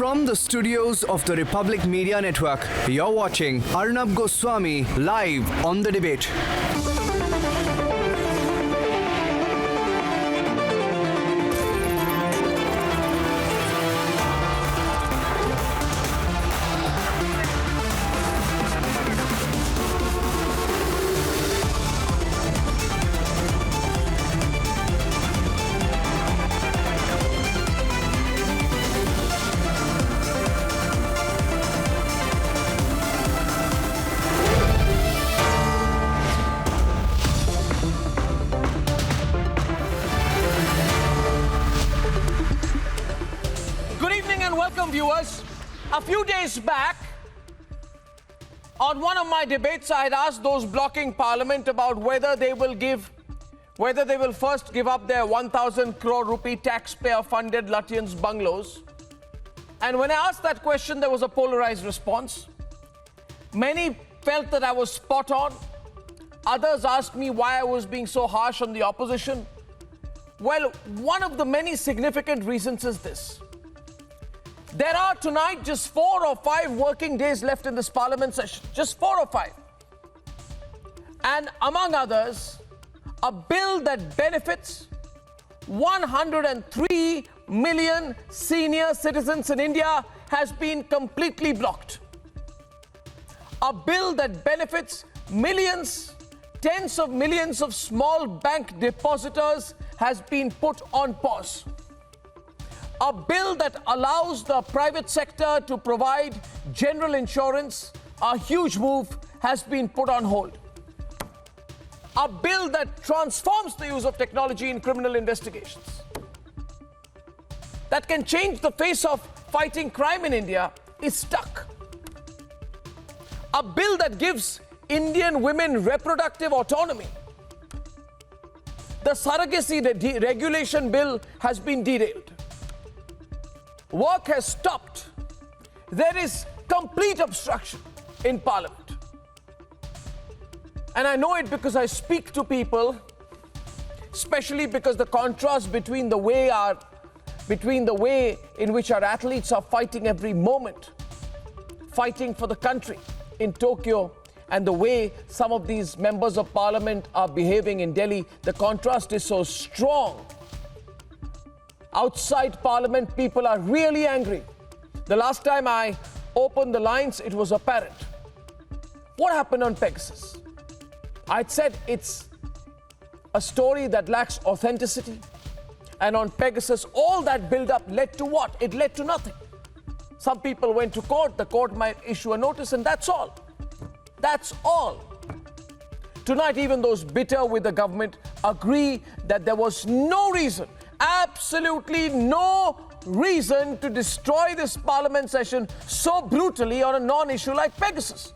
From the studios of the Republic Media Network, you're watching Arnab Goswami live on The Debate. Viewers, a few days back, on one of my debates, I had asked those blocking Parliament about whether they will first give up their 1,000 crore rupee taxpayer-funded Lutyens bungalows. And when I asked that question, there was a polarized response. Many felt that I was spot on. Others asked me why I was being so harsh on the opposition. Well, one of the many significant reasons is this. There are tonight just 4 or 5 working days left in this Parliament session. Just 4 or 5. And among others, a bill that benefits 103 million senior citizens in India has been completely blocked. A bill that benefits millions, tens of millions of small bank depositors has been put on pause. A bill that allows the private sector to provide general insurance, a huge move, has been put on hold. A bill that transforms the use of technology in criminal investigations, that can change the face of fighting crime in India, is stuck. A bill that gives Indian women reproductive autonomy. The surrogacy regulation bill has been derailed. Work has stopped. There is complete obstruction in Parliament. And I know it because I speak to people, especially because the contrast between the way in which our athletes are fighting every moment, fighting for the country in Tokyo, and the way some of these members of Parliament are behaving in Delhi, the contrast is so strong. Outside Parliament, people are really angry. The last time I opened the lines, it was apparent. What happened on Pegasus? I'd said it's a story that lacks authenticity. And on Pegasus, all that build-up led to what? It led to nothing. Some people went to court. The court might issue a notice, and that's all. That's all. Tonight, even those bitter with the government agree that there was no reason, absolutely no reason, to destroy this Parliament session so brutally on a non-issue like Pegasus.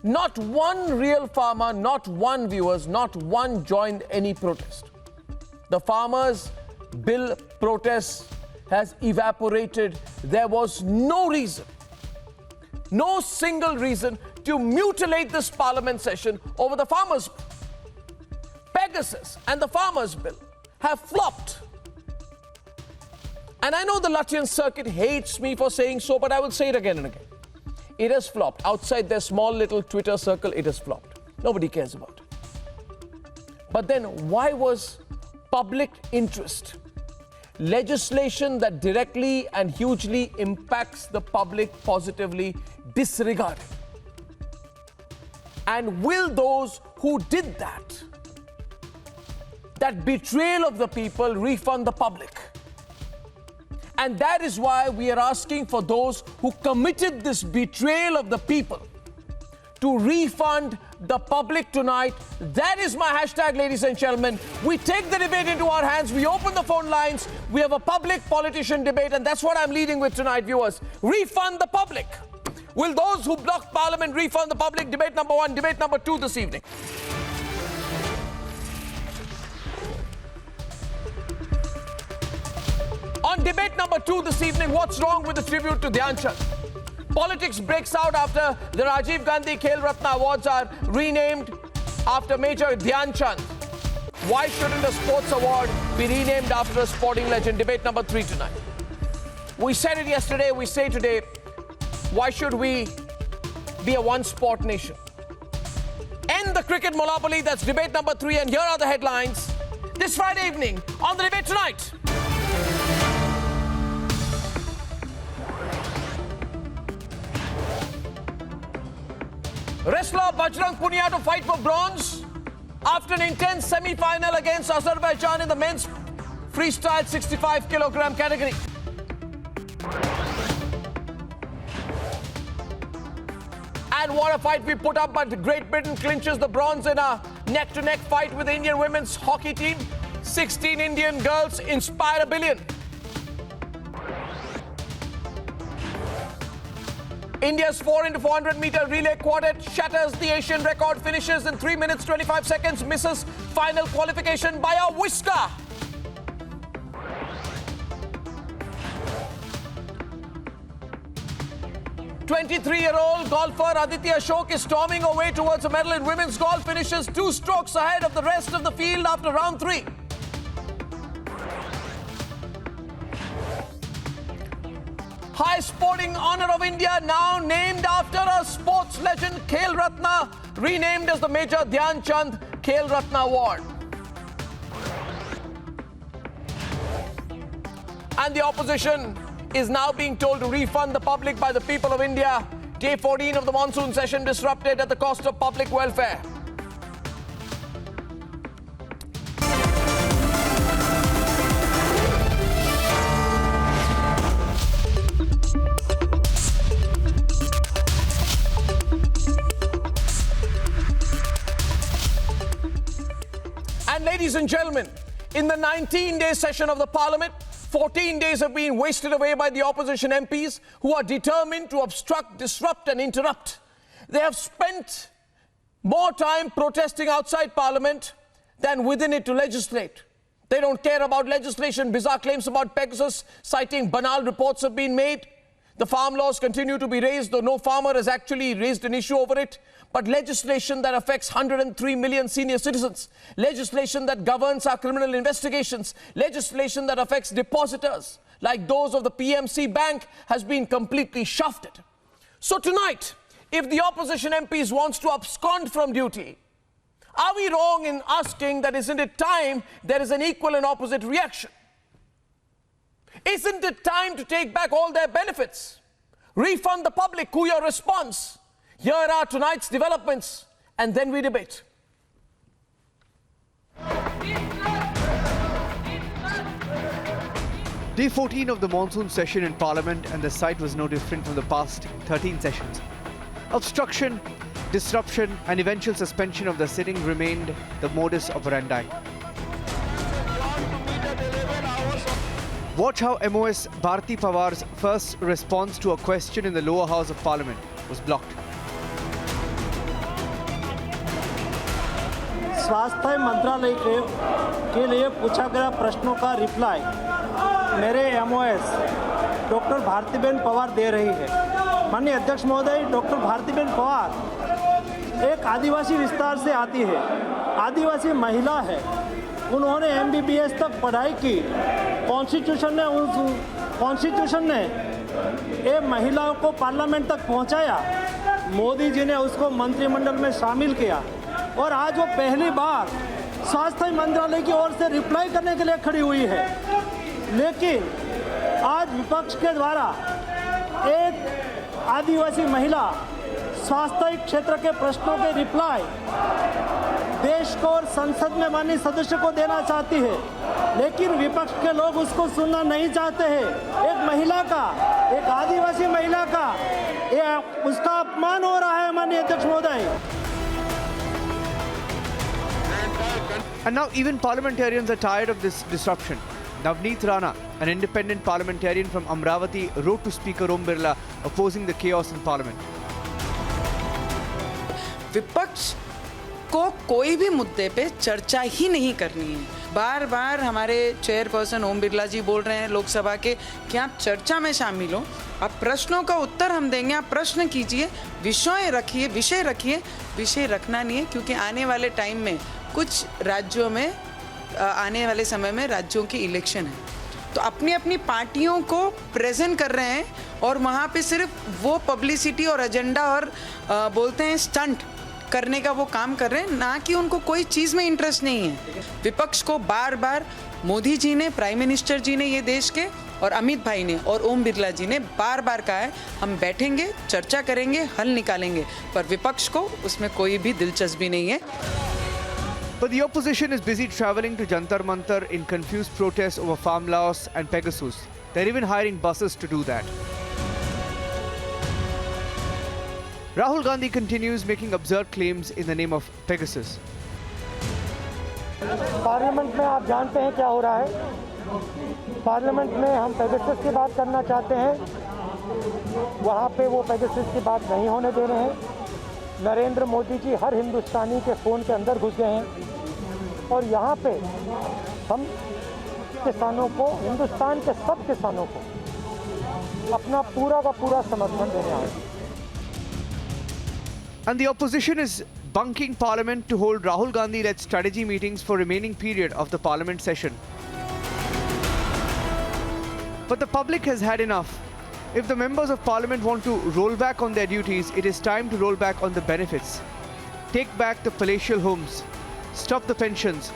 Not one real farmer, not one viewers, not one joined any protest. The farmers' bill protest has evaporated. There was no reason, no single reason to mutilate this Parliament session over the farmers' bill. Pegasus and the farmers' bill have flopped. And I know the Latvian circuit hates me for saying so, but I will say it again and again. It has flopped. Outside their small little Twitter circle, it has flopped. Nobody cares about it. But then why was public interest, legislation that directly and hugely impacts the public positively, disregarded? And will those who did that betrayal of the people, refund the public? And that is why we are asking for those who committed this betrayal of the people to refund the public tonight. That is my hashtag, ladies and gentlemen. We take the debate into our hands. We open the phone lines. We have a public politician debate, and that's what I'm leading with tonight, viewers. Refund the public. Will those who blocked Parliament refund the public? Debate number 1. Debate number 2 this evening. On debate number 2 this evening, what's wrong with the tribute to Dhyan Chand? Politics breaks out after the Rajiv Gandhi Khel Ratna Awards are renamed after Major Dhyan Chand. Why shouldn't a sports award be renamed after a sporting legend? Debate number 3 tonight. We said it yesterday, we say today, why should we be a one-sport nation? End the cricket monopoly, that's debate number 3, and here are the headlines this Friday evening on The Debate Tonight. Wrestler Bajrang Punia to fight for bronze after an intense semi-final against Azerbaijan in the men's freestyle 65 kilogram category. And what a fight we put up, but Great Britain clinches the bronze in a neck-to-neck fight with the Indian women's hockey team. 16 Indian girls inspire a billion. India's 4x400 meter relay quartet shatters the Asian record, finishes in 3 minutes 25 seconds, misses final qualification by a whisker. "23-year-old golfer Aditya Ashok is storming away towards a medal in women's golf, finishes 2 strokes ahead of the rest of the field after round 3. High sporting honor of India now named after a sports legend, Khel Ratna, renamed as the Major Dhyan Chand Khel Ratna Award. And the opposition is now being told to refund the public by the people of India. Day 14 of the monsoon session disrupted at the cost of public welfare. And ladies and gentlemen, in the 19-day session of the parliament, 14 days have been wasted away by the opposition MPs who are determined to obstruct, disrupt and interrupt. They have spent more time protesting outside Parliament than within it to legislate. They don't care about legislation. Bizarre claims about Pegasus, citing banal reports, have been made. The farm laws continue to be raised, though no farmer has actually raised an issue over it. But legislation that affects 103 million senior citizens, legislation that governs our criminal investigations, legislation that affects depositors like those of the PMC Bank has been completely shafted. So tonight, if the opposition MPs wants to abscond from duty, are we wrong in asking that isn't it time there is an equal and opposite reaction? Isn't it time to take back all their benefits? Refund the public? Who your response? Here are tonight's developments, and then we debate. Day 14 of the monsoon session in Parliament, and the sight was no different from the past 13 sessions. Obstruction, disruption and eventual suspension of the sitting remained the modus operandi. Watch how MOS Bharti Pawar's first response to a question in the lower house of Parliament was blocked. स्वास्थ्य मंत्रालय के लिए पूछा गया प्रश्नों का reply मेरे MOS doctor Bhartiben Pawar दे रही है। माननीय अध्यक्ष महोदय, डॉक्टर भारतीबेन पवार एक आदिवासी विस्तार से आती है, आदिवासी महिला है। उन्होंने MBBS तक पढ़ाई की। कॉन्स्टिट्यूशन ने ये महिलाओं को पार्लियामेंट तक पहुंचाया। मोदी जी ने उसको मंत्रिमंडल में शामिल किया और आज वो पहली बार स्वास्थ्य मंत्रालय की ओर से रिप्लाई करने के लिए खड़ी हुई है। लेकिन आज विपक्ष के द्वारा एक आदिवासी महिला स्वास्थ्य क्षेत्र के प्रश्नों के रिप्लाई देश को और संसद में माननीय सदस्य को देना चाहती है, लेकिन विपक्ष के लोग उसको सुनना नहीं चाहते हैं। एक महिला का, एक आदिवासी महिला का उसका अपमान हो रहा है माननीय अध्यक्ष महोदय। And now even parliamentarians are tired of this disruption. Navneet Rana, an independent parliamentarian from Amravati, wrote to Speaker Om Birla opposing the chaos in Parliament. विपक्ष को कोई भी मुद्दे पे चर्चा ही नहीं करनी है। बार बार हमारे चेयरपर्सन ओम बिरला जी बोल रहे हैं लोकसभा के कि आप चर्चा में शामिल हो, आप प्रश्नों का उत्तर हम देंगे, आप प्रश्न कीजिए, विषय रखिए। विषय रखना नहीं है, क्योंकि आने वाले टाइम में कुछ राज्यों में आने वाले समय में राज्यों की इलेक्शन है तो अपनी अपनी पार्टियों को प्रेजेंट कर रहे हैं और वहाँ पे सिर्फ वो पब्लिसिटी और एजेंडा और बोलते हैं स्टंट करने का वो काम कर रहे हैं, ना कि उनको कोई चीज़ में इंटरेस्ट नहीं है। विपक्ष को बार बार मोदी जी ने, प्राइम मिनिस्टर जी ने ये देश के, और अमित भाई ने और ओम बिरला जी ने बार बार कहा है हम बैठेंगे, चर्चा करेंगे, हल निकालेंगे, पर विपक्ष को उसमें कोई भी दिलचस्पी नहीं है। But the opposition is busy travelling to Jantar Mantar in confused protests over farm loss and Pegasus. They're even hiring buses to do that. Rahul Gandhi continues making absurd claims in the name of Pegasus. Parliament में आप जानते हैं क्या हो रहा है। Parliament में हम पेगासस की बात करना चाहते हैं, वहाँ पे वो पेगासस की बात नहीं होने दे रहे हैं। नरेंद्र मोदी जी हर हिंदुस्तानी के फ़ोन के अंदर घुस गए हैं और यहाँ पे हम किसानों को, हिंदुस्तान के सब किसानों को अपना पूरा का पूरा समर्थन देने आए हैं। And the opposition is bunking parliament to hold Rahul Gandhi-led strategy meetings for remaining period of the parliament session. But the public has had enough. If the members of parliament want to roll back on their duties, it is time to roll back on the benefits. Take back the palatial homes, stop the pensions,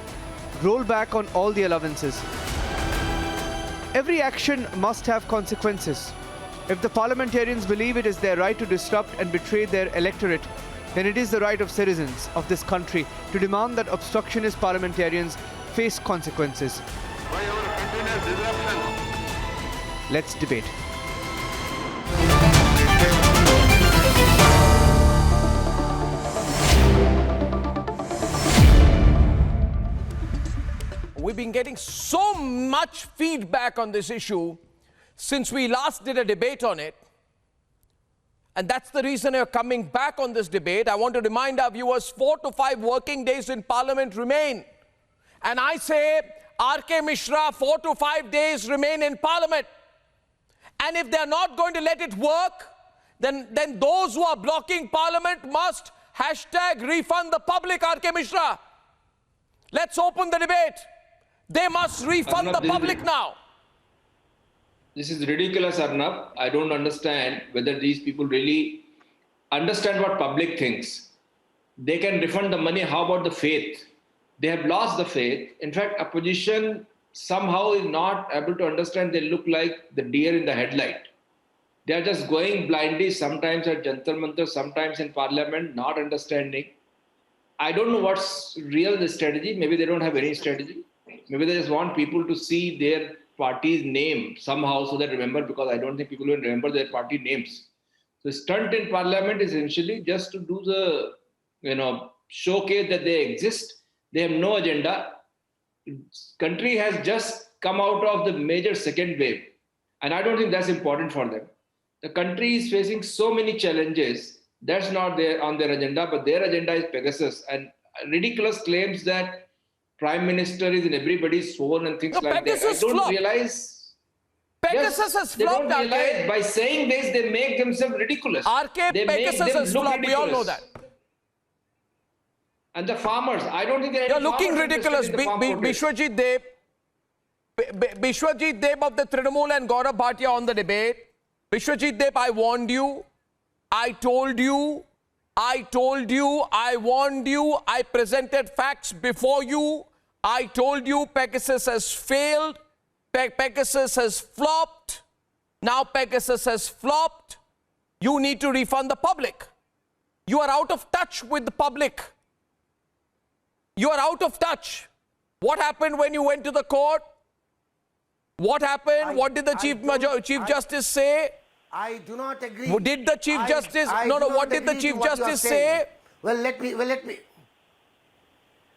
roll back on all the allowances. Every action must have consequences. If the parliamentarians believe it is their right to disrupt and betray their electorate, then it is the right of citizens of this country to demand that obstructionist parliamentarians face consequences. Let's debate. We've been getting so much feedback on this issue since we last did a debate on it. And that's the reason you're coming back on this debate. I want to remind our viewers, 4 to 5 working days in Parliament remain. And I say, R.K. Mishra, 4 to 5 days remain in Parliament. And if they're not going to let it work, then those who are blocking Parliament must #refund the public, R.K. Mishra. Let's open the debate. They must refund the public now. This is ridiculous, Arnab. I don't understand whether these people really understand what public thinks. They can refund the money. How about the faith? They have lost the faith. In fact, opposition somehow is not able to understand. They look like the deer in the headlight. They are just going blindly, sometimes at Jantar Mantar, sometimes in Parliament, not understanding. I don't know what's real the strategy. Maybe they don't have any strategy. Maybe they just want people to see their party's name somehow so they remember, because I don't think people will remember their party names. So stunt in Parliament is essentially just to do the, showcase that they exist. They have no agenda. Country has just come out of the major second wave. And I don't think that's important for them. The country is facing so many challenges. That's not on their agenda, but their agenda is Pegasus and ridiculous claims that Prime Minister is in everybody's phone and things like that. I don't realize. Pegasus has flopped. They don't realize by saying this, they make themselves ridiculous. RK, Pegasus has flopped. We all know that. And the farmers, I don't think you're looking ridiculous. Bishwajit Deb of the Trinamool and Gaurav Bhatia on the debate. Bishwajit Deb, I warned you. I told you. I warned you. I presented facts before you. I told you Pegasus has failed. Pegasus has flopped. Now Pegasus has flopped. You need to refund the public. You are out of touch with the public. You are out of touch. What happened when you went to the court? What happened? What did the Chief Justice say? I do not agree. Did the Chief Justice? What did the Chief Justice say? Let me.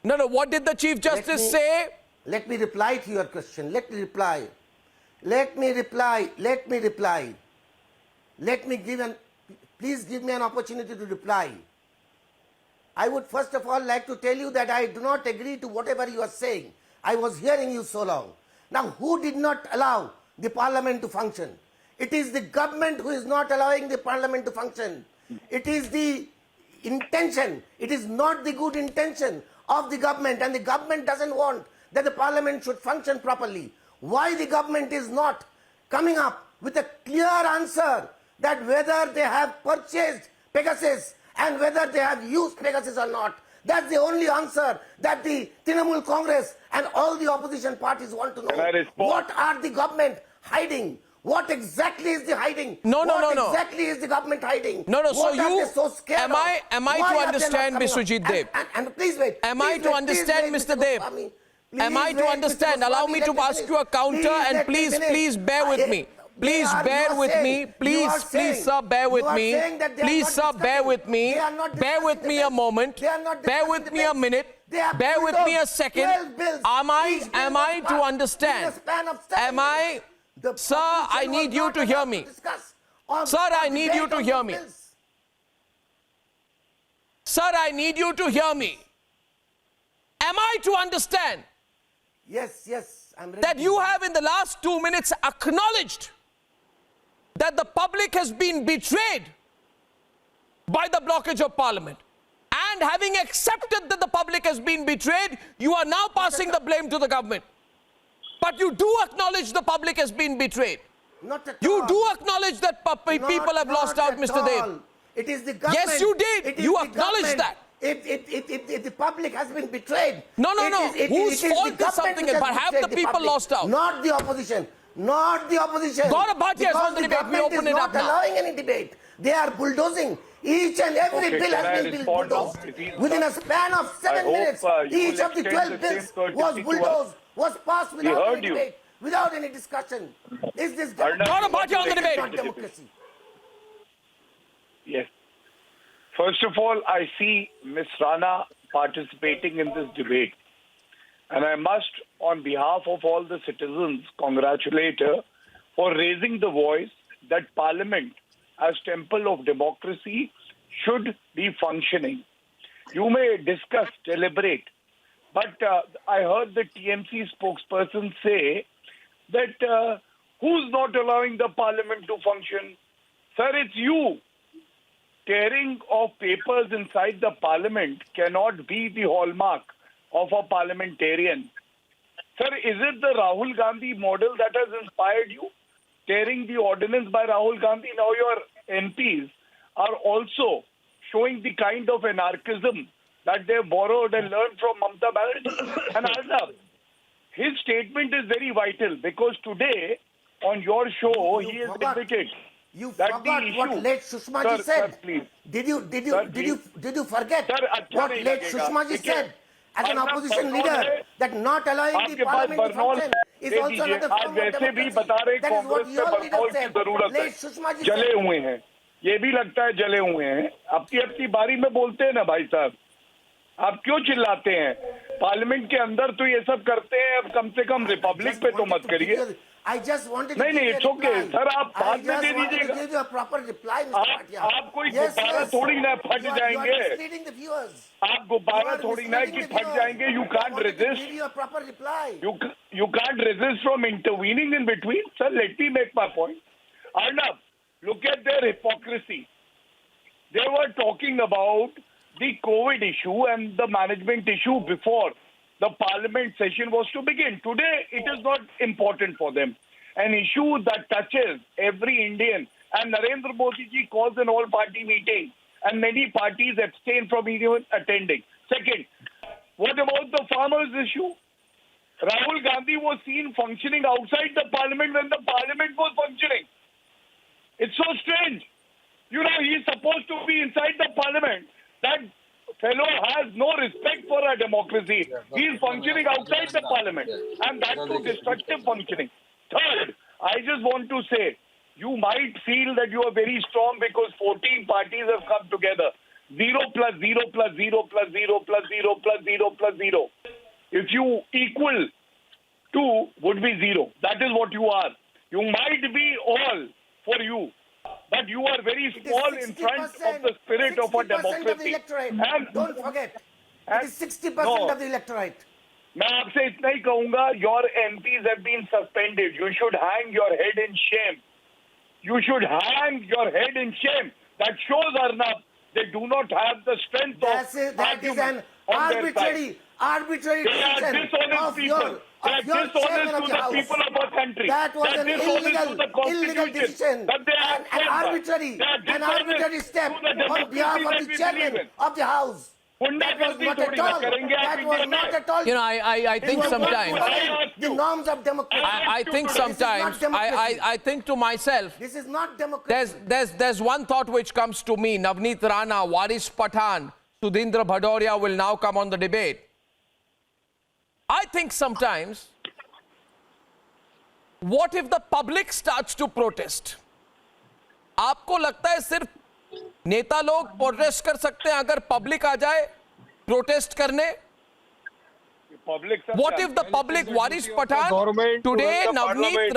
No, what did the Chief Justice say? Let me reply to your question. Let me reply. Please give me an opportunity to reply. I would first of all like to tell you that I do not agree to whatever you are saying. I was hearing you so long. Now, who did not allow the Parliament to function? It is the government who is not allowing the Parliament to function. It is the intention. It is not the good intention of the government, and the government doesn't want that the Parliament should function properly. why the government is not coming up with a clear answer that whether they have purchased Pegasus and whether they have used Pegasus or not. That's the only answer that the Trinamool Congress and all the opposition parties want to know. Can I respond? What are the government hiding? What exactly is the hiding? No. What exactly is the government hiding? No. What So are you, they so scared am of? I Why to are they not understand, coming Mr. up? Dev? And please wait. Am I Please to wait, understand, please Mr. wait, Dev? Swami. Am I Please to wait, understand? Mr. Allow me Swami, to let me ask finish. you a counter and let me please finish. bear with me. Please bear with me. Please, sir, bear with me. Please, sir, bear with me. Bear with me a moment. Bear with me a minute. Bear with me a second. Am I to understand? Sir, I need you to hear me. Sir, I need you to hear me. Sir, I need you to hear me. Am I to understand Yes, I'm ready. that you have in the last 2 minutes acknowledged that the public has been betrayed by the blockage of parliament? And having accepted that the public has been betrayed, you are now passing the blame to the government. But you do acknowledge the public has been betrayed. Not at You all. do acknowledge that people have lost out, at Mr. all. Dev. It is the government. Yes, you did. It is You the acknowledged government. that. If the public has been betrayed. No. Whose the fault is government something, which has but have betrayed the people public, lost out? Not the opposition. Not the opposition. Gaurav Bhatia is Because on the debate. We government open is it up not now. allowing any debate. They are bulldozing. Each and every Okay, bill can I has been respond now? bulldozed. If he's Within a done, span of 7 I hope, minutes, you each will of the extend 12 the bills same courtesy was to us. bulldozed, was passed without heard any you. debate, without any discussion. Is this Arnab, Gaurav Bhatia on the This is debate. not democracy? Yes. First of all, I see Ms. Rana participating in this debate. And I must, on behalf of all the citizens, congratulate her for raising the voice that Parliament, as temple of democracy, should be functioning. You may discuss, deliberate, but I heard the TMC spokesperson say that who's not allowing the Parliament to function? Sir, it's you. Tearing of papers inside the Parliament cannot be the hallmark of a parliamentarian. Sir, is it the Rahul Gandhi model that has inspired you? Tearing the ordinance by Rahul Gandhi, now your MPs are also showing the kind of anarchism that they borrowed and learned from Mamata Banerjee. And Arnab, his statement is very vital because today on your show You he has forgot. admitted You that forgot the what issue- late Sushma ji Sir, said. sir, please. Did you Sir, forget Sir, अच्छा what नहीं late लगेगा. Sushma ji ठीक है. said as an Arnab, opposition Burnol leader है. that not allowing आपके the pass parliament to Burnol function is they also दीजिए. another आज form of वैसे भी democracy. बता रहे That is what Congress your में leader बरनौल की said. जरूरत Late है. Sushma ji जले said. हुए हैं. ये भी लगता है जले हुए हैं. अपनी अपनी बारी में बोलते हैं ना भाई साहब. आप क्यों चिल्लाते हैं? पार्लियामेंट के अंदर तो ये सब करते हैं. अब कम से कम रिपब्लिक पे तो मत करिए. I just wanted to नहीं, give नहीं, you a it's okay. reply. Sir, आप बाद I में just दे wanted to दीजिएगा. give you a proper reply, Mr. Bhatia. आप कोई गुब्बारा थोड़ी ना फट You are जाएंगे. misleading the viewers. आप गुब्बारा You are थोड़ी ना कि misleading the फट viewers. जाएंगे. You I can't wanted to resist. give you a proper reply. You can't resist from intervening in between. Sir, let me make my point. Arnab, look at their hypocrisy. They were talking about the COVID issue and the management issue before the parliament session was to begin. Today, it is not important for them. An issue that touches every Indian. And Narendra Modi ji calls an all-party meeting. And many parties abstain from even attending. Second, what about the farmers' issue? Rahul Gandhi was seen functioning outside the parliament when the parliament was functioning. It's so strange. You know, he's supposed to be inside the parliament. That fellow has no respect for our democracy. He's functioning outside the parliament. And that's so destructive functioning. Third, I just want to say, you might feel that you are very strong because 14 parties have come together. 0 plus 0 plus 0 plus 0 plus 0 plus 0 plus 0. If you equal 2 would be 0. That is what you are. You might be all for you, but you are very It is small in front of the spirit of a 60% of the democracy. electorate. And- Don't forget. and- It is 60% No. of the electorate. मैं आपसे इतना ही कहूंगा, your MPs have been suspended. You should hang your head in shame. You should hang your head in shame. That shows, Arnab, they do not have the strength That is an argument on their side. arbitrary They are decision dishonest that your dishonest chairman to of the the House. people of our country. That was an dishonest to the illegal Constitution decision, that they have an said that. arbitrary, They are an dishonest arbitrary step to the on democracy behalf that of we the chairman believe in. of the House. That was गुंडागर्दी not थोड़ी at ना all. करेंगे आप That was India not में. at all. You know, I think It was not sometimes, following the norms of democracy. I think This is not sometimes, democracy. I think to myself, This is not democracy. there's one thought which comes to me. Navneet Rana, Waris Pathan, Sudhindra Bhadoria will now come on the debate. I think sometimes, what if the public starts to protest? आपको लगता है सिर्फ नेता लोग protest कर सकते हैं अगर पब्लिक आ जाए प्रोटेस्ट करने? Public What if the public, Waris Pathan, today Navneet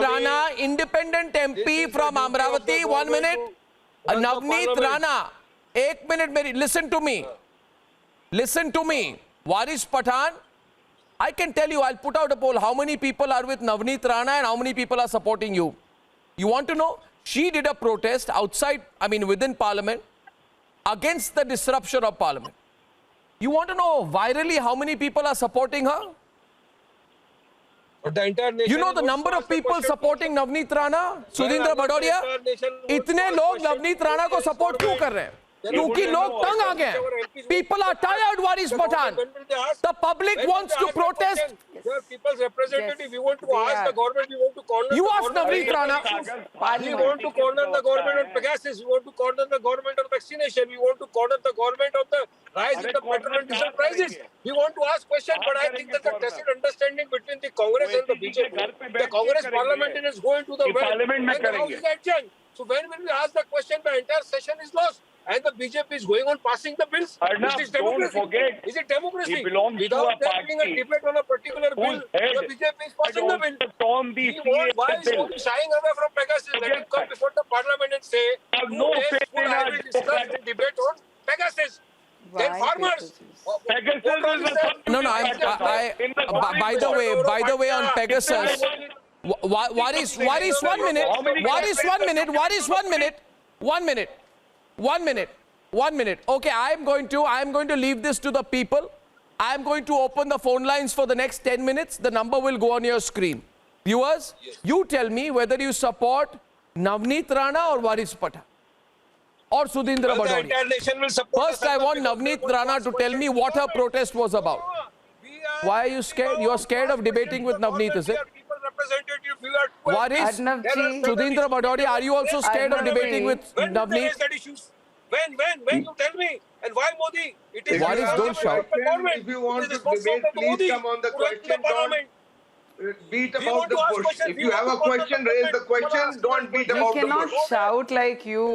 Rana, independent MP from Amravati, 1 minute. Navneet Rana, 1 minute, listen to me. Listen to me. Waris Pathan, I can tell you, I'll put out a poll. How many people are with Navneet Rana and how many people are supporting you? You want to know? She did a protest outside, within Parliament, against the disruption of Parliament. You want to know virally how many people are supporting her? But the entire nation You know the number of people supporting Navneet Rana, Sudhindra Bhadoria? इतने लोग नवनीत राणा को support क्यों कर रहे हैं? क्योंकि लोग तंग आ गए हैं. People are tired, Waris Pathan. The public wants to protest. They are people's representative. We want to ask the government. We want to corner. You the ask government. Navneet Rana. We want to corner the government on Pegasus. We want to corner the government on vaccination. We want to corner the government on the rise in the petrol and diesel prices. We want to ask questions, but I think that the tacit understanding between the Congress and the BJP, the Congress parliamentarians go into the well, and the House is adjourned. So when will we ask the question? The entire session is lost. And the BJP is going on passing the bills. Arnab, Is it democracy? don't forget, Is it democracy? he belongs to Without a there party being a debate on a particular bill, whose head the BJP is passing the bill. Storm the Why is bill. he shying away from Pegasus? Let him come before the parliament and say, have no faith in I our will discuss democracy. the debate on Pegasus. Then farmers. Pegasus What wrong is is a that? No, by the way, on Pegasus, Waris, 1 minute. Waris, 1 minute. Okay, I am going to leave this to the people. I am going to open the phone lines for the next 10 minutes. The number will go on your screen. Viewers, you tell me whether you support Navneet Rana or Waris Pathan or Sudhindra The Bhadoria. entire nation will support First, I want Navneet Rana to tell me what her protest was about. Why are you scared? You are scared of debating with Navneet, is it? Waris, Arnabji. Sudhindra Bhadoria, are you also scared of debating with When will they Navneet? raise that issues? When you tell me? And why Modi? It is Waris, don't shout. If you want to debate, please come on the question. Don't beat We about want the to ask bush. questions. If We you want have to a go to the question, raise the government. We want to question. ask Don't beat questions. about You the cannot bush. shout like you.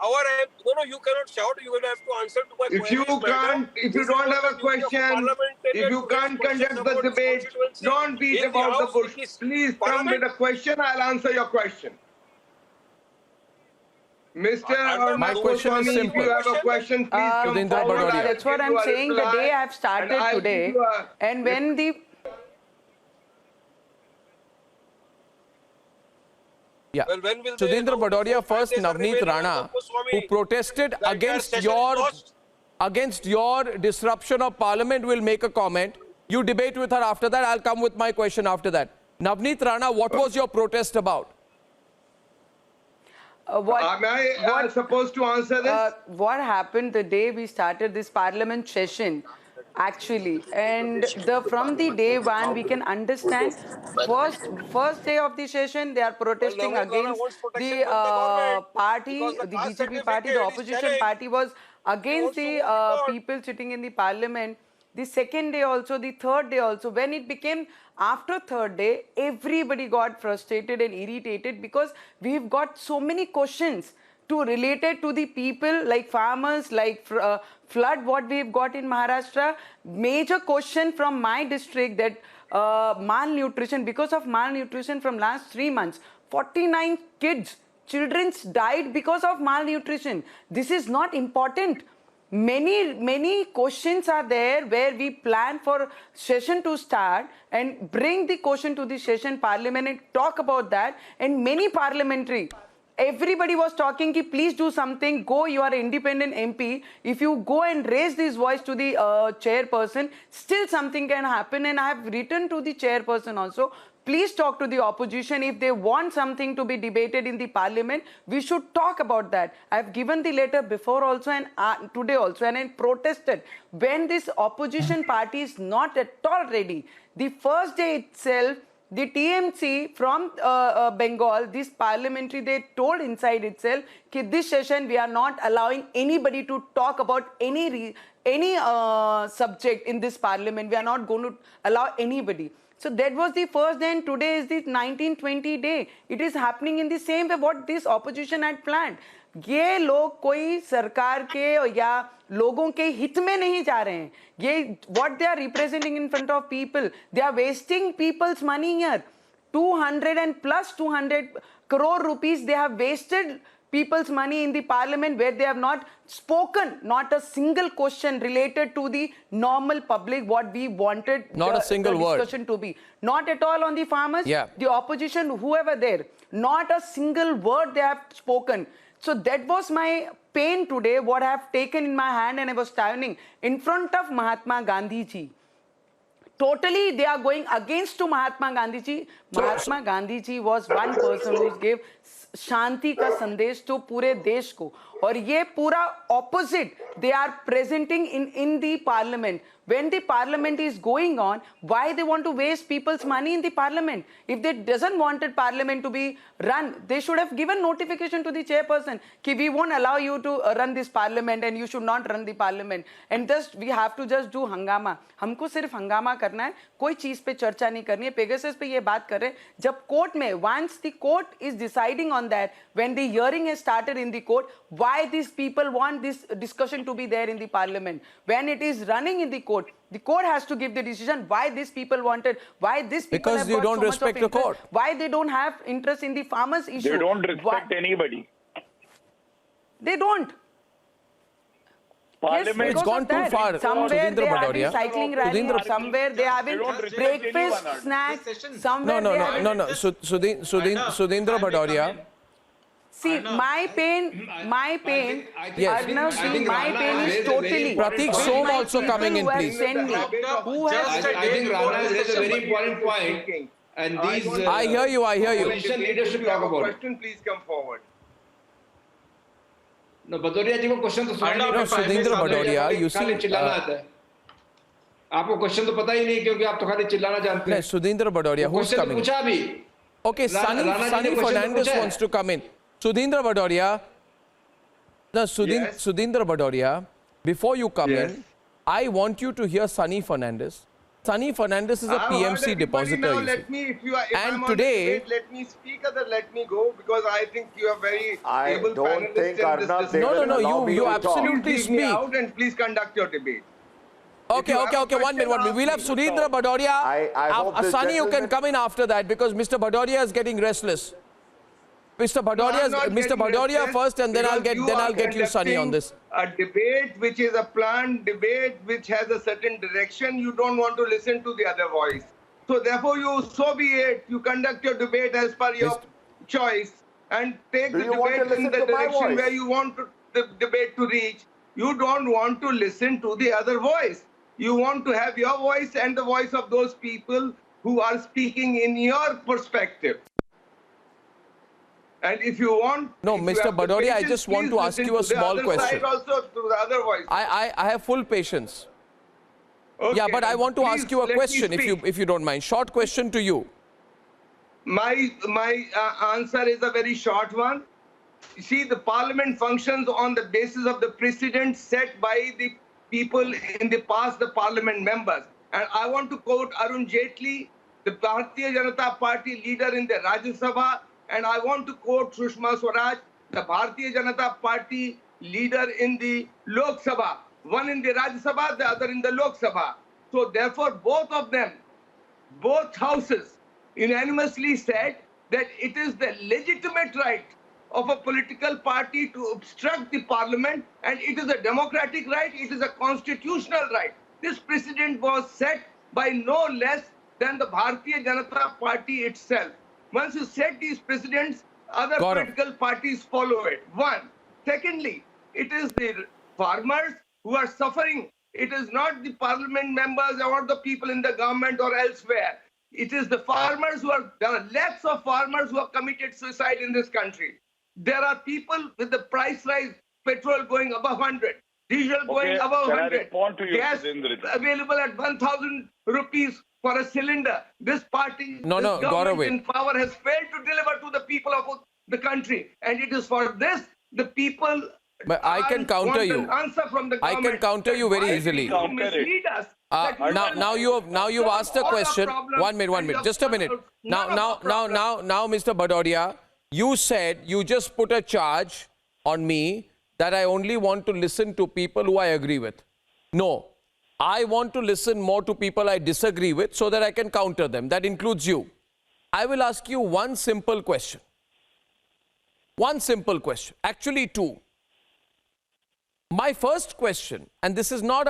No, you cannot shout. You will have to answer to my If you queries, madam. can't, if you This is don't not have the a duty of question, parliamentarian if you to can't raise questions conduct the about his debate, constituency. don't beat In the about the House, bush. it is Please come Parliament. with a question. I'll answer your question. Mr. My question is Goswami, if simple. you have a question, please come Sudhindra forward. Bhadoria. I'll That's what give I'm you a saying. The reply, day I've and started I'll give today, you a- and when the Yeah. Well, when will they Sudhindra announce Bhadoria, the first 5 days are Navneet remaining Rana, of Goswami? who protested The entire against session is lost. your disruption of parliament, will make a comment. You debate with her after that. I'll come with my question after that. Navneet Rana, what was your protest about? Am I supposed to answer this? what happened the day we started this parliament session, actually, and from the day one we can understand. First day of the session, they are protesting Navneet Rana against wants protection the from the government party, because the the caste BJP party, the certificate is opposition challenged. party was against wants to the move it on. people sitting in the parliament. The second day also, the third day also, when it became after third day, everybody got frustrated and irritated because we've got so many questions to related to the people, like farmers, like flood, what we've got in Maharashtra. Major question from my district that malnutrition, because of malnutrition from last 3 months, 49 children died because of malnutrition. This is not important. Many questions are there where we plan for session to start and bring the question to the session parliament and talk about that, and many parliamentary everybody was talking ki please do something, go, you are an independent MP. If you go and raise this voice to the chairperson, still something can happen. And I have written to the chairperson also, please talk to the opposition. If they want something to be debated in the parliament, we should talk about that. I have given the letter before also and today also, and I protested. When this opposition party is not at all ready, the first day itself, the TMC from Bengal, this parliamentary, they told inside itself that this session we are not allowing anybody to talk about any subject in this parliament. We are not going to allow anybody. So that was the first day, and today is the 19-20 day. It is happening in the same way what this opposition had planned. ये लोग कोई सरकार के या लोगों के हित में नहीं जा रहे हैं. ये what they are representing in front of people. They are wasting people's money here. 200 and plus 200 crore rupees they have wasted people's money in the parliament, where they have not spoken not a single question related to the normal public, what we wanted not a single the word discussion to be. Not at all on the farmers, the opposition, whoever there, not a single word they have spoken. So that was my pain today, what I have taken in my hand, and I was standing in front of Mahatma Gandhi ji. Totally, they are going against to Mahatma Gandhi ji. Mahatma Gandhi ji was one person who gave शांति का संदेश तो पूरे देश को, और ये पूरा opposite they are presenting in the parliament. When the parliament is going on, why they want to waste people's money in the parliament? If they doesn't wanted parliament to be run, they should have given notification to the chairperson कि we won't allow you to run this parliament and you should not run the parliament. And just we have to just do हंगामा. हमको सिर्फ हंगामा करना है, कोई चीज पे चर्चा नहीं करनी है. पेगासस पे ये बात कर रहे हैं. जब कोर्ट में, once the court is deciding on that, when the hearing has started in the court, why these people want this discussion to be there in the parliament? When it is running in the court has to give the decision why these people wanted, why these people because have you got don't so much respect of the interest, court. why they don't have interest in the farmers issue. They don't respect anybody. They don't. Parliament, Yes, it's gone too far. Somewhere they are Bhadoria. cycling rally, Sudhindra- somewhere they are having breakfast, snacks, somewhere No. they are having... Sudhindra Bhadoria. See, my pain, Yes. Arnav, see, my pain is totally... Pratik Som also coming in, please. Who has... I think Rana has raised a very important point, and these I hear you. opposition leaders should talk about it. Question, please come forward. No, Bhadoria जी को question तो सुना नहीं. No, Sudhindra Bhadoria, you see, खाली चिल्लाना आता है. आपको question तो पता ही नहीं, क्योंकि आप तो खाली चिल्लाना जानते No, हैं. Sudhindra Bhadoria, who's Question तो coming? पूछा भी. Okay, Rana ji Sunny ने question Fernandez पूछा है. wants to come in. Sudhindra Bhadoria. No, Yes. Sudhindra Bhadoria, before you come Yes. in, I want you to hear Sunny Fernandez. Sunny Fernandez is a I've heard PMC everybody depositor. now. You see. Let me, if And I'm on today- the debate, let me speak, other let me go, because I think you are very I able don't panelists think, in Arnab, this they No, discussion. no, will allow you me to talk. absolutely Please leave me speak. out and please conduct your debate. Okay, you have a 1 minute. question, We'll have ask me. Sudhindra Bhadoria. I hope this Sunny, you can gentleman- come in after that because Mr. Bhadoria is getting restless. Mr. No, I'm Bhadoria, not Mr. getting Bhadoria restless first, and then I'll because get you Sunny on this. A debate which is a planned debate which has a certain direction. You don't want to listen to the other voice. So therefore, so be it. You conduct your debate as per your choice and take Do the you want to debate in listen the to my direction voice? where you want the debate to reach. You don't want to listen to the other voice. You want to have your voice and the voice of those people who are speaking in your perspective. And if you want... No, if you Mr. have the Bhadoria, I patience, just want please to ask listen you a to the small other question. side also, to the other voice. I have full patience. Okay, Yeah, but I want to please ask you a let me question speak. if you don't mind. Short question to you. My answer is a very short one. You see, the parliament functions on the basis of the precedent set by the people in the past, the parliament members. And I want to quote Arun Jaitley, the Bharatiya Janata Party leader in the Rajya Sabha, and I want to quote Sushma Swaraj, the Bharatiya Janata Party leader in the Lok Sabha. One in the Rajya Sabha, the other in the Lok Sabha. So therefore, both of them, both houses, unanimously said that it is the legitimate right of a political party to obstruct the parliament, and it is a democratic right, it is a constitutional right. This precedent was set by no less than the Bharatiya Janata Party itself. Once you set these precedents, other Gaurav. political parties follow it. One. Secondly, it is the farmers who are suffering. It is not the parliament members or the people in the government or elsewhere. It is the farmers who are, there are lakhs of farmers who have committed suicide in this country. There are people with the price rise, petrol going above 100, diesel going above can I 100, respond to you, gas Sudhindra? available at 1,000 rupees for a cylinder. This party, No, this Gaurav, government wait. in power has failed to deliver to the people of the country. And it is for this the people But I can counter want you. an answer from the I government. can counter you very Why easily. did you mislead us? That you Now will you've asked a solve all our question. problems 1 minute, and just a minute. none of our problems. Now, Mr. Bhadodia, you said you just put a charge on me that I only want to listen to people who I agree with. No, I want to listen more to people I disagree with so that I can counter them. That includes you. I will ask you one simple question. One simple question. Actually, two. My first question, and this is not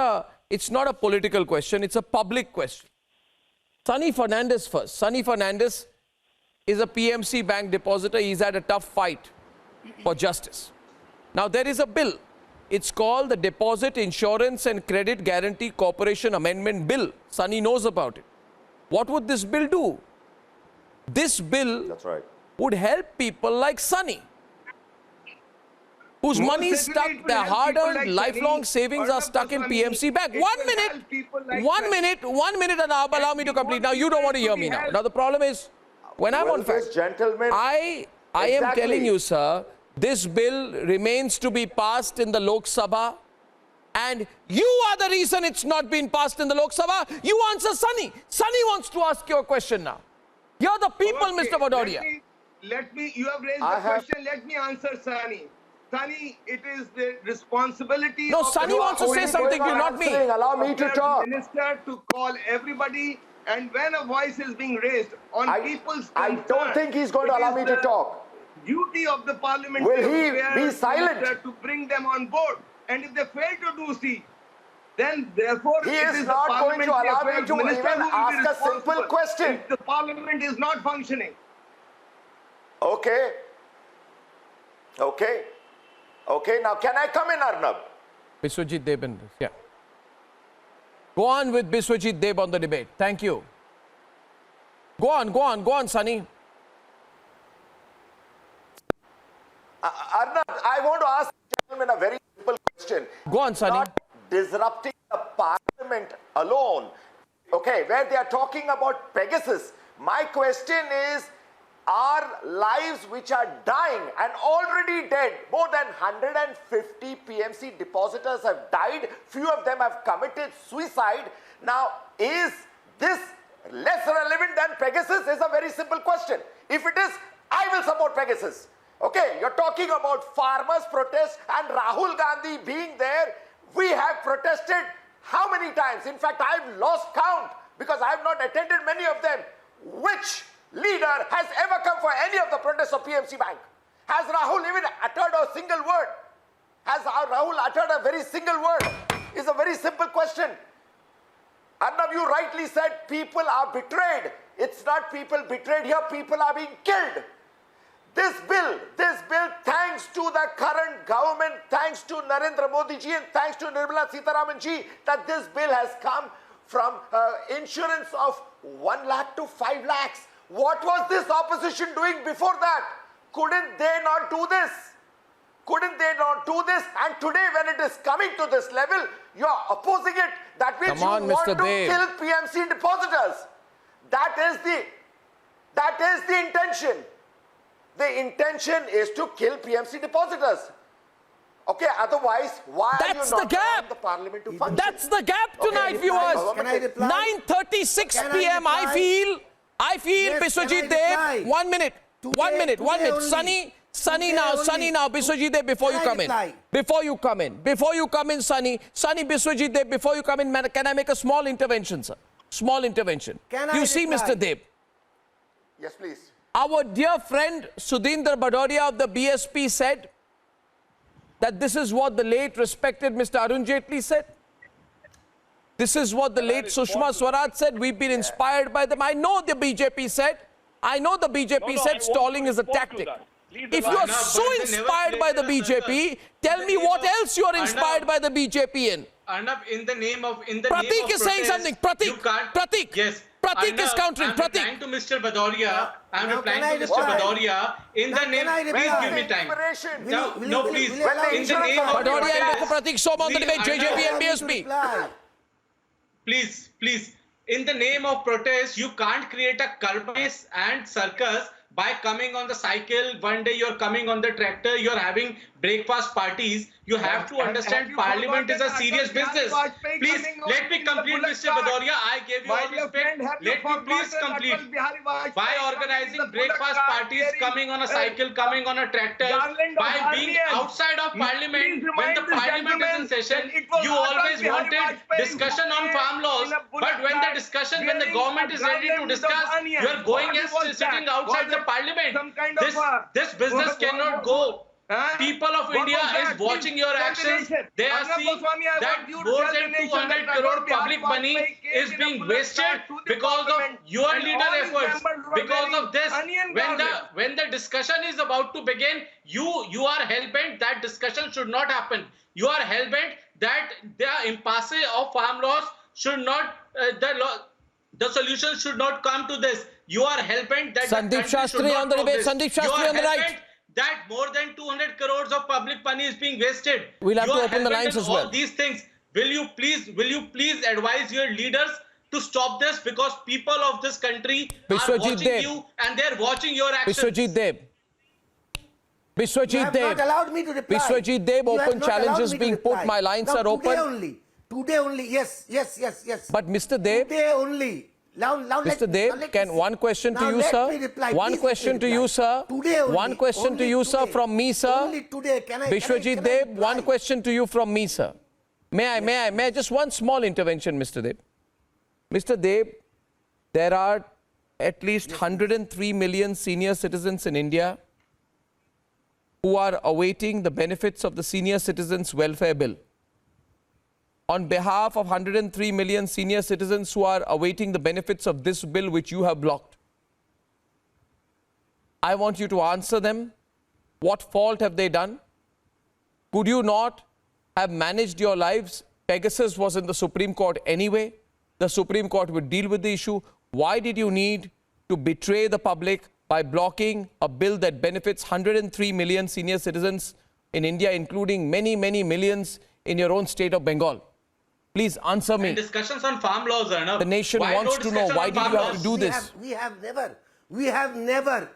it's not a political question, it's a public question. Sunny Fernandez first. Sunny Fernandez is a PMC bank depositor. He's had a tough fight for justice. Now, there is a bill. It's called the Deposit Insurance and Credit Guarantee Corporation Amendment Bill. Sunny knows about it. What would this bill do? This bill would help people like Sunny, whose money is stuck, their hard-earned, lifelong savings are stuck in PMC Bank. 1 minute, 1 minute, 1 minute, and allow me to complete. Now, you don't want to hear me now. Now, the problem is, when I'm on fact, I am telling you, sir, this bill remains to be passed in the Lok Sabha, and you are the reason it's not been passed in the Lok Sabha. You answer Sunny. Sunny wants to ask you a question now. You're the people, Okay, Mr. Bhadodia. you have raised the question, let me answer Sunny. Sunny, it is the responsibility No, of Sunny the wants to say something to you, not me. Allow me to talk. Minister to call everybody, and when a voice is being raised on people's I concern, don't think he's going to it allow is me to the talk. Duty of the parliament Will he be silent? to bring them on board, and if they fail to do so, then therefore He it is the not going to parliamentary allow me affairs to minister even who will be ask a simple responsible question. if the parliament is not functioning. Okay. Okay. Okay, now can I come in, Arnab? Biswajit Deb, yeah. Go on with Biswajit Deb on the debate. Thank you. Go on, Sunny. Arnab, I want to ask the gentleman a very simple question. Go on, Sunny. Not disrupting the parliament alone, okay, where they are talking about Pegasus. My question is, are lives which are dying and already dead, more than 150 PMC depositors have died, few of them have committed suicide. Now, is this less relevant than Pegasus? Is a very simple question. If it is, I will support Pegasus. Okay, you're talking about farmers' protest and Rahul Gandhi being there. We have protested how many times? In fact, I've lost count because I've not attended many of them. Which leader has ever come for any of the protests of PMC Bank? Has Rahul even uttered a single word? Has Rahul uttered a very single word? It's a very simple question. Arnab, you rightly said people are betrayed. It's not people betrayed here, people are being killed. This bill, thanks to the current government, thanks to Narendra Modi ji and thanks to Nirmala Sitharaman ji, that this bill has come from insurance of 1 lakh to 5 lakhs. What was this opposition doing before that? Couldn't they not do this? Couldn't they not do this? And today when it is coming to this level, you are opposing it. That means Come on, you want Mr. to Deb. kill PMC depositors. That is the intention. The intention is to kill PMC depositors. Okay, otherwise, why That's are you the not gap. allowing the parliament to function? That's the gap tonight, Okay, viewers. Can I reply? 9:36 Can I p.m. I reply? feel Yes, can Biswajit I reply? Deb. 1 minute. Today- 1 minute. today only. Sunny Today now. only. Sunny now. Biswajit Deb, before Can you I come in. reply? Before you come in, Sunny, Biswajit Deb, before you come in, can I make a small intervention, sir? Small intervention. Can I You see, reply? Mr. Deb, Yes, please. our dear friend Sudhindra Bhadodia of the BSP said that this is what the late respected Mr. Arun Jaitley said. This is what the late Sushma Swaraj said. We've been inspired by them. I know the BJP said. I know the BJP No, said I want stalling to is a respond to tactic. that. If you are so inspired by the BJP, tell me what else you are inspired by the BJP in. Arnab, in the name of Pratik is saying something. Pratik. Yes. Pratik is countering. I'm Pratik. replying to Mr. Bhadoria. I'm Now replying can to I Mr. reply? Bhadoria. In the name, please give me time. No, please. In the name of Bhadoria and Dr. Pratik Soma on the Please, debate, JJP and BSP. Please. In the name of protest, you can't create a kermesse and circus by coming on the cycle. One day you're coming on the tractor, you're having breakfast parties. You have to understand Parliament is a serious business. Please, let me complete, Mr. Bhadoria. I gave you all respect. Let me please complete. By organizing breakfast parties, coming on a cycle, coming on a tractor, by being outside of Parliament, when the Parliament is in session, you always wanted discussion on farm laws. But when the government is ready to discuss, you are going and sitting outside the Parliament. This business cannot go. People of India is watching your actions. They are seeing that more than 200 crore public money is being wasted because of your leader efforts. Because of this, when the discussion is about to begin, you are hell-bent that discussion should not happen. You are hell-bent that the impasse of farm laws should not, the solution should not come to this. You are hell-bent that Sandeep Shastri on the debate. Sandeep Shastri on the right. That more than 200 crores of public money is being wasted. We'll have to open the lines as well. All these things. Will you please advise your leaders to stop this, because people of this country are watching you and they're watching your actions. Biswajit Deb. Biswajit Deb. You have not allowed me to reply. Biswajit Deb, open challenges being put. My lines are open. Today only. Yes. But Mr. Deb. Today only. Mr. Deb, can one question to you, sir? One question to you, sir. One question to you, sir, from me, sir. Only today. Biswajit Deb, one question to you from me, sir. May I just one small intervention, Mr. Deb? Mr. Deb, there are at least 103 million senior citizens in India who are awaiting the benefits of the Senior Citizens Welfare Bill. On behalf of 103 million senior citizens who are awaiting the benefits of this bill which you have blocked, I want you to answer them. What fault have they done? Could you not have managed your lives? Pegasus was in the Supreme Court anyway. The Supreme Court would deal with the issue. Why did you need to betray the public by blocking a bill that benefits 103 million senior citizens in India, including many, many millions in your own state of Bengal? Please answer me. And discussions on farm laws, Arnab. The nation wants to know, why did you have to do this? We have never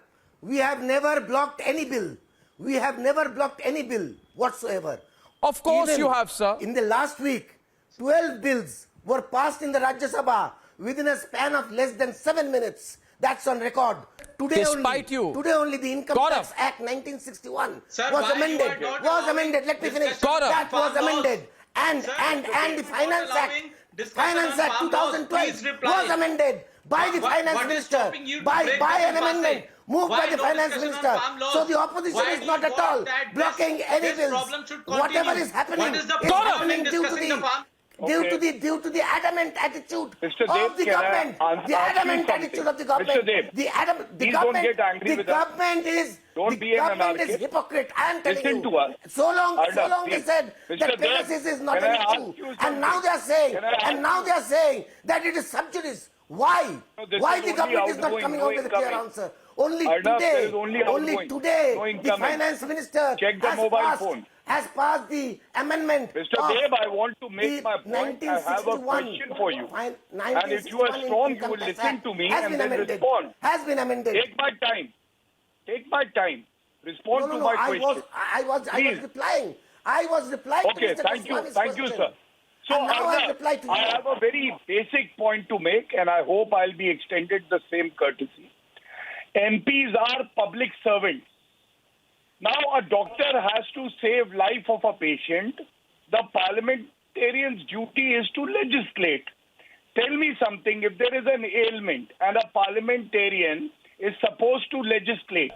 blocked any bill. We have never blocked any bill whatsoever. Of course you have, sir. In the last week, 12 bills were passed in the Rajya Sabha within a span of less than 7 minutes. That's on record. Today only the Income Tax Act 1961 was amended. Let me finish. That was amended. And the Finance Act 2012 was amended by the Finance Minister, by an amendment moved by the Finance Minister. So the opposition is not at all blocking any bills. Whatever is happening is happening due to the adamant attitude of the government. The adamant attitude of the government. The government is hypocrite. I am telling you. So long they said that Pegasus is not an issue, and now they are saying that it is sub judice. Why? Why the government is not coming out with a clear answer? Only today, the Finance Minister has passed the amendment. Mr. Deb, I want to make my point. I have a question for you. And if you are strong, you will listen to me and then respond. Has been amended. Take my time. Respond to my question. I was replying. Okay, thank you, sir. So I have a very basic point to make, and I hope I'll be extended the same courtesy. MPs are public servants. Now a doctor has to save life of a patient. The parliamentarian's duty is to legislate. Tell me something, if there is an ailment and a parliamentarian is supposed to legislate,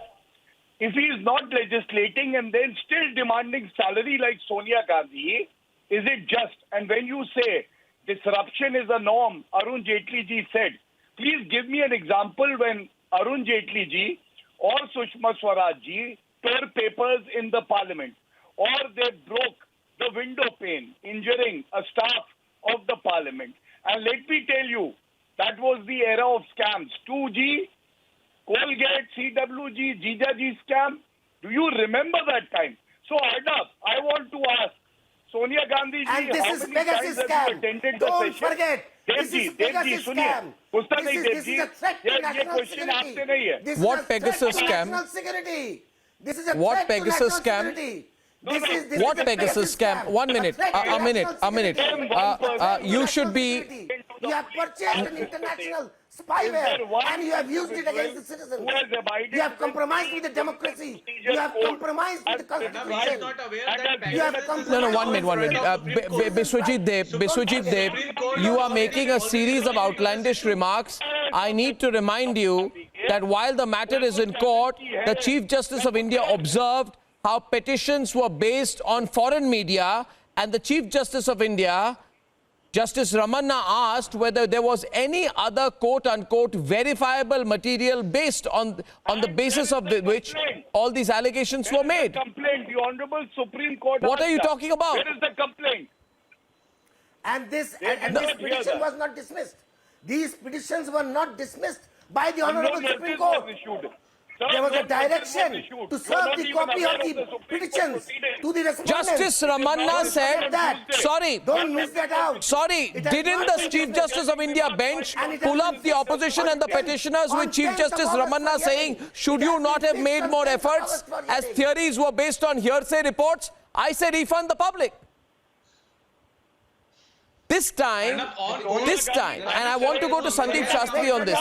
if he is not legislating and then still demanding salary like Sonia Gandhi, is it just? And when you say disruption is a norm, Arun Jaitley ji said, please give me an example when Arun Jaitley ji or Sushma Swaraj ji tore papers in the parliament, or they broke the window pane, injuring a staff of the parliament. And let me tell you, that was the era of scams. 2G, Colgate, CWG, Jijaji scam. Do you remember that time? So, Arnab, I want to ask Sonia Gandhi ji, And this how is many Pegasus times have you scam. attended the Don't session? forget. This is Pegasus scam. This is a threat to national security. This is What a threat Pegasus to scam? national security. This is a What threat to Pegasus national scam? security. What Pegasus scam? 1 minute, a minute. You should be. You have purchased an international spyware and you have used it against the citizens. You have compromised with the democracy. You have compromised with the constitution. You have compromised. No, 1 minute. Biswajit Deb, you are making a series of outlandish remarks. I need to remind you that while the matter is in court, the Chief Justice of India observed how petitions were based on foreign media, and the Chief Justice of India, Justice Ramanna, asked whether there was any other quote-unquote verifiable material based on the basis of which all these allegations were made. Complaint, the Honorable Supreme Court. What are you talking about? Where is the complaint? And this petition was not dismissed. These petitions were not dismissed by the Honorable Supreme Court. There was a direction to serve the copy of the petitions to the respondents. Justice Ramanna said that. Sorry. Don't miss that out. Sorry, didn't the Chief Justice of India bench pull up the opposition and the petitioners with Chief Justice Ramanna saying, should you not have made more efforts as theories were based on hearsay reports? I say refund the public. This time, and I want to go to Sandeep Shastri on this.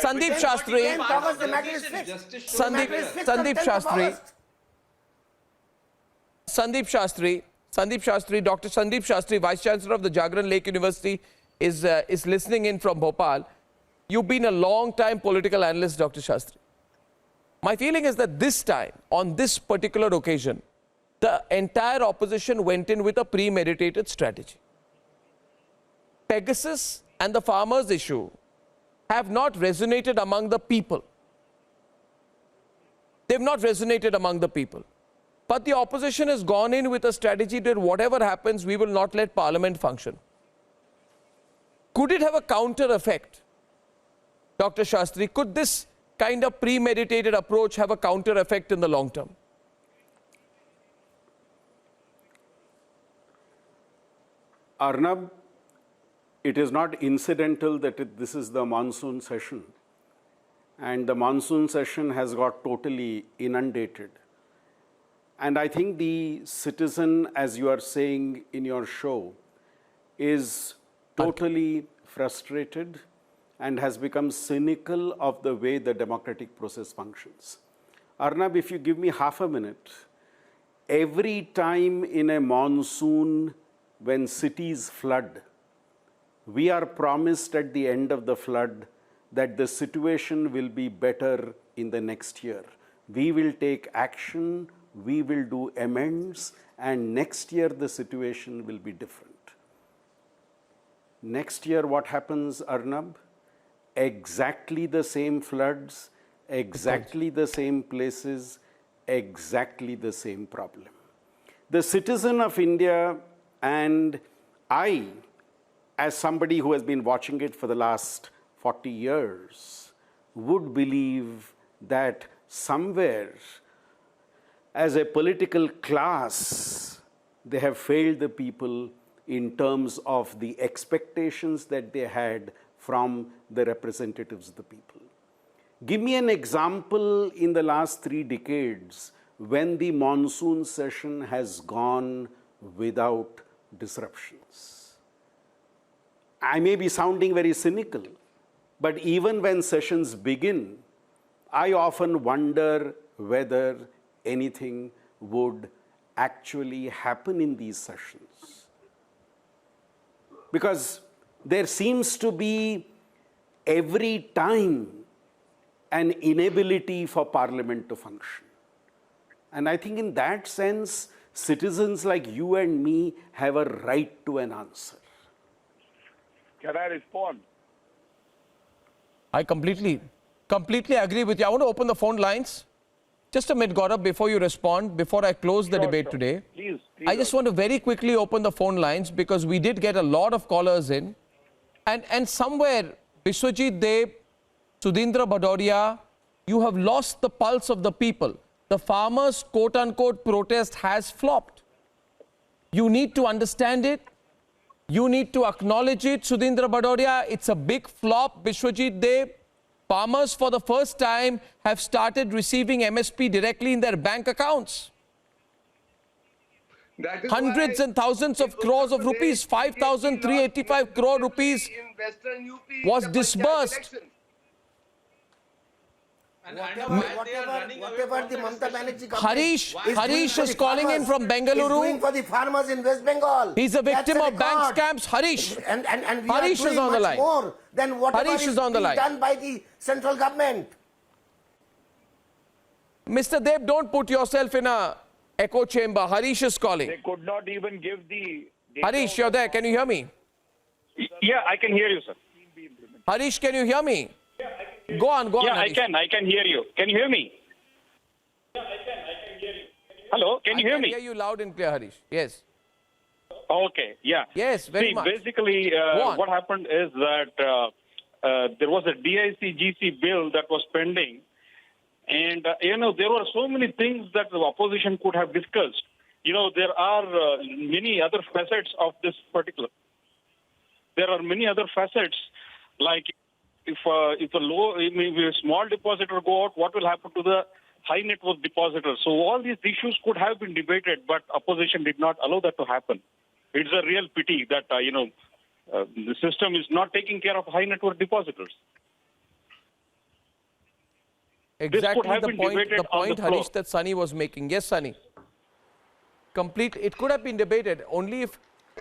Sandeep Shastri, Dr. Sandeep Shastri, Vice Chancellor of the Jagran Lake University, is listening in from Bhopal. You've been a long-time political analyst, Dr. Shastri. My feeling is that this time, on this particular occasion, the entire opposition went in with a premeditated strategy. Pegasus and the farmers' issue have not resonated among the people. They've not resonated among the people. But the opposition has gone in with a strategy that whatever happens, we will not let Parliament function. Could it have a counter effect? Dr. Shastri, could this kind of premeditated approach have a counter effect in the long term? Arnab, it is not incidental that this is the monsoon session, and the monsoon session has got totally inundated. And I think the citizen, as you are saying in your show, is totally frustrated and has become cynical of the way the democratic process functions. Arnab, if you give me half a minute, every time in a monsoon when cities flood, we are promised at the end of the flood that the situation will be better in the next year. We will take action, we will do amends, and next year the situation will be different. Next year what happens, Arnab? Exactly the same floods, exactly the same places, exactly the same problem. The citizen of India, and I, as somebody who has been watching it for the last 40 years, would believe that somewhere, as a political class, they have failed the people in terms of the expectations that they had from the representatives of the people. Give me an example in the last 3 decades when the monsoon session has gone without disruptions. I may be sounding very cynical, but even when sessions begin, I often wonder whether anything would actually happen in these sessions. Because there seems to be every time an inability for Parliament to function. And I think in that sense, citizens like you and me have a right to an answer. Can I respond? I completely agree with you. I want to open the phone lines. Just a minute, Gaurav, before you respond, before I close the debate today, Please, I just want to very quickly open the phone lines because we did get a lot of callers in. And somewhere, Biswajit Deb, Sudhindra Bhadoria, you have lost the pulse of the people. The farmers' quote-unquote protest has flopped. You need to understand it. You need to acknowledge it, Sudhindra Bhadoria. It's a big flop, Biswajit Deb. Farmers, for the first time, have started receiving MSP directly in their bank accounts. Hundreds and thousands of crores of rupees, 5,385 crore rupees was disbursed. Whatever the Mamata Banerjee government Harish is calling in from Bengaluru. doing for the farmers in West Bengal. He's a victim That's of bank record. scams. Harish. And we Harish are doing is on the much line. more than whatever Harish is on the being line. done by the central government. Mr. Deb, don't put yourself in a echo chamber. Harish is calling. They could not even give the Harish, you're there. Can you hear me? Yeah, I can hear you, sir. Harish, can you hear me? Go on, Yeah, Harish. I can hear you. Can you hear me? Hello, can you hear I me? hear you loud and clear, Harish. Yes. Okay, yeah. Yes, very See, much. basically, Go on. what happened is that there was a DIC-GC bill that was pending. And, there were so many things that the opposition could have discussed. There are many other facets of this particular. There are many other facets, like if a small depositor go out, what will happen to the high net worth depositor? So all these issues could have been debated, but opposition did not allow that to happen. It's a real pity that, the system is not taking care of high net worth depositors. Exactly have the been point, debated on the Harish, floor. that Sunny was making. Yes, Sunny. It could have been debated only if,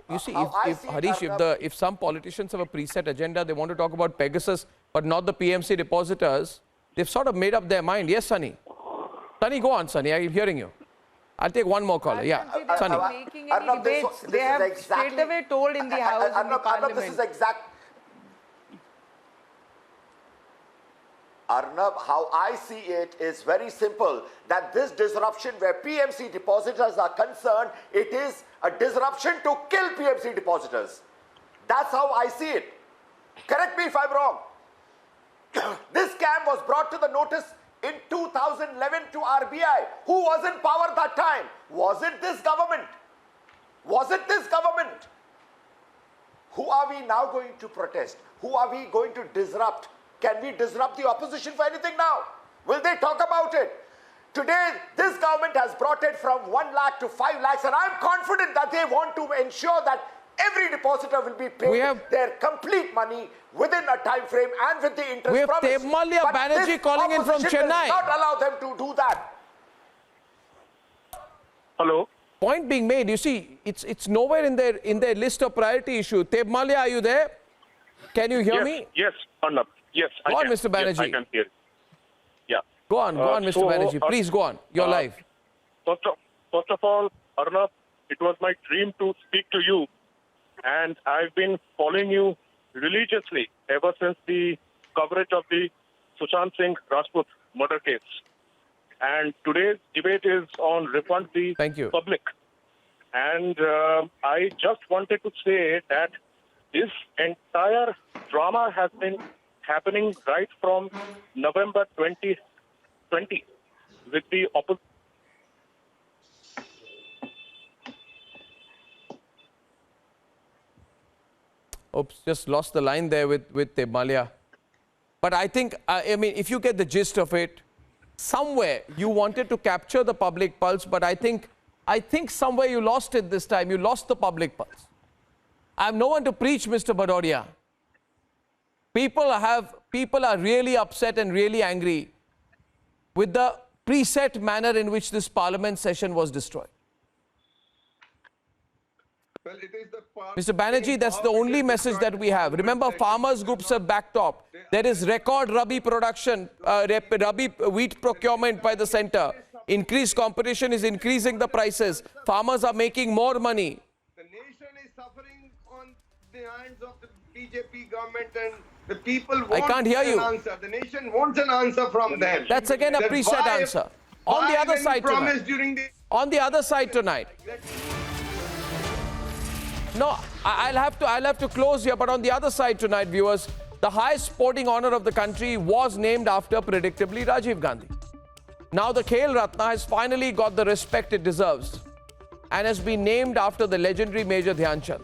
you see, Harish, if some politicians have a preset agenda, they want to talk about Pegasus, but not the PMC depositors, they've sort of made up their mind. Yes, Sunny. Sunny, go on, Sunny. I'm hearing you. I'll take one more caller. Yeah, Sunny. Making any debates. They have straight away told in the House and the Parliament. This is exact. Arnab, how I see it is very simple, that this disruption where PMC depositors are concerned, it is a disruption to kill PMC depositors. That's how I see it. Correct me if I'm wrong. This scam was brought to the notice in 2011 to RBI. Who was in power that time? Was it this government? Was it this government? Who are we now going to protest? Who are we going to disrupt? Can we disrupt the opposition for anything now? Will they talk about it? Today, this government has brought it from 1 lakh to 5 lakhs, and I'm confident that they want to ensure that every depositor will be paid their complete money within a time frame and with the interest promised. We have Tebmalia Banerjee calling in from Chennai. Not allow them to do that. Hello. Point being made, you see, it's nowhere in their list of priority issue. Tebmalia, are you there? Can you hear me? Yes, Arnab. Yes, Go on, Mr. Banerjee. Yes, I can hear you. Yeah. Go on, Mr. Banerjee. Please go on. You're live. First of all, Arnab, it was my dream to speak to you, and I've been following you religiously ever since the coverage of the Sushant Singh Rajput murder case. And today's debate is on refund the public. And I just wanted to say that this entire drama has been happening right from November 2020 with the opposition. Oops, just lost the line there with Tebmalia. But I think, I mean, if you get the gist of it, somewhere you wanted to capture the public pulse, but I think somewhere you lost it this time. You lost the public pulse. I have no one to preach, Mr. Bhadoria. People are really upset and really angry with the preset manner in which this parliament session was destroyed. Well, it is the Mr. Banerjee, that's the only message that we have. Remember, farmers' groups have backed up. There is record Rabi production, Rabi wheat procurement by the centre. Increased competition is increasing the prices. Farmers are making more money. The nation is suffering on the hands of the BJP government, and the people want I can't hear an you. answer. The nation wants an answer from them. That's again a That preset why- answer. On the other when you side promised tonight. during the On the other side tonight. No, I'll have to close here, but on the other side tonight, viewers, the highest sporting honor of the country was named after, predictably, Rajiv Gandhi. Now the Khel Ratna has finally got the respect it deserves and has been named after the legendary Major Dhyan Chand.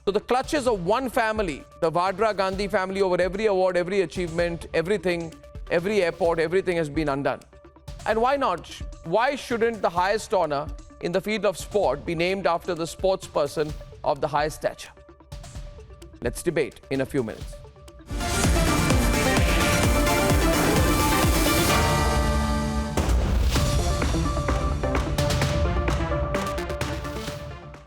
So the clutches of one family, the Vadra Gandhi family, over every award, every achievement, everything, every airport, everything has been undone. And why not? Why shouldn't the highest honor in the field of sport be named after the sports person of the highest stature? Let's debate in a few minutes.